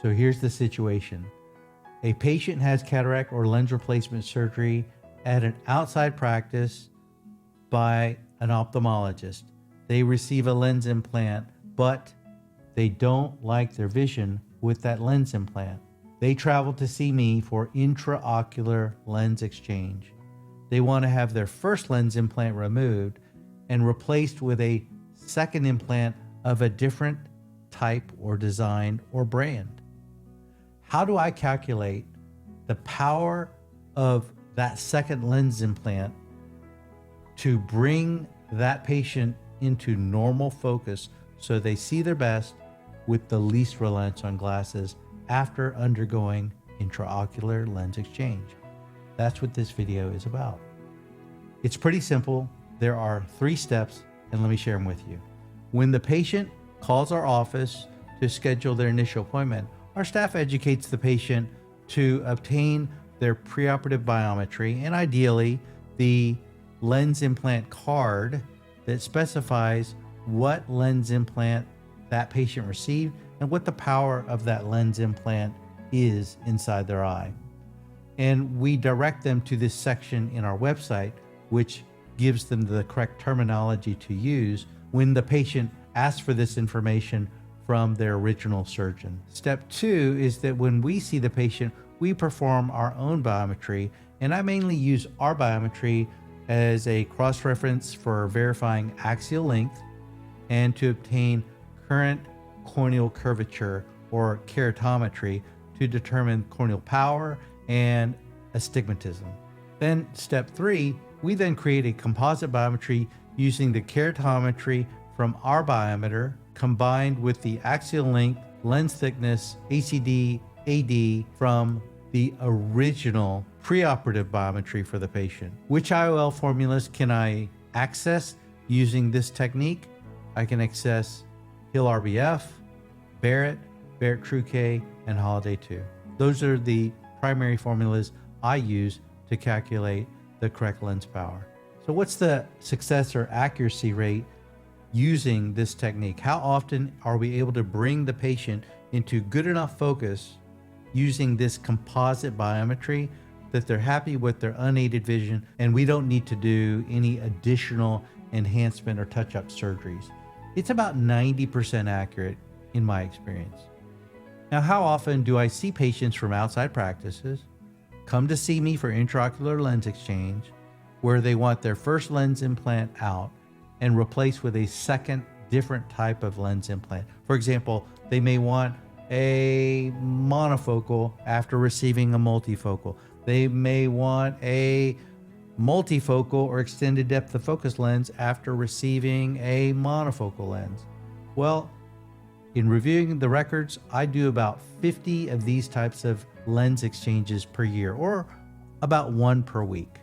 So here's the situation. A patient has cataract or lens replacement surgery at an outside practice by an ophthalmologist. They receive a lens implant, but they don't like their vision with that lens implant. They travel to see me for intraocular lens exchange. They want to have their first lens implant removed and replaced with a second implant of a different type or design or brand. How do I calculate the power of that second lens implant to bring that patient into normal focus so they see their best with the least reliance on glasses after undergoing intraocular lens exchange? That's what this video is about. It's pretty simple. There are 3 steps, and let me share them with you. When the patient calls our office to schedule their initial appointment, our staff educates the patient to obtain their preoperative biometry and ideally the lens implant card that specifies what lens implant that patient received and what the power of that lens implant is inside their eye. And we direct them to this section in our website, which gives them the correct terminology to use when the patient asks for this information from their original surgeon. Step 2 is that when we see the patient, we perform our own biometry, and I mainly use our biometry as a cross-reference for verifying axial length and to obtain current corneal curvature or keratometry to determine corneal power and astigmatism. Then step 3, we then create a composite biometry using the keratometry from our biometer combined with the axial length, lens thickness, ACD, AD from the original preoperative biometry for the patient. Which IOL formulas can I access using this technique? I can access Hill RBF, Barrett, Barrett True K, and Holiday 2. Those are the primary formulas I use to calculate the correct lens power. So what's the success or accuracy rate using this technique? How often are we able to bring the patient into good enough focus using this composite biometry that they're happy with their unaided vision and we don't need to do any additional enhancement or touch-up surgeries? It's about 90% accurate in my experience. Now, how often do I see patients from outside practices come to see me for intraocular lens exchange where they want their first lens implant out and replaced with a second different type of lens implant? For example, they may want a monofocal after receiving a multifocal. They may want a multifocal or extended depth of focus lens after receiving a monofocal lens. Well, in reviewing the records, I do about 50 of these types of lens exchanges per year, or about 1 per week.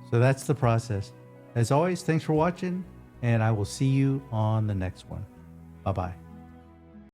So that's the process. As always, thanks for watching, and I will see you on the next one. Bye-bye.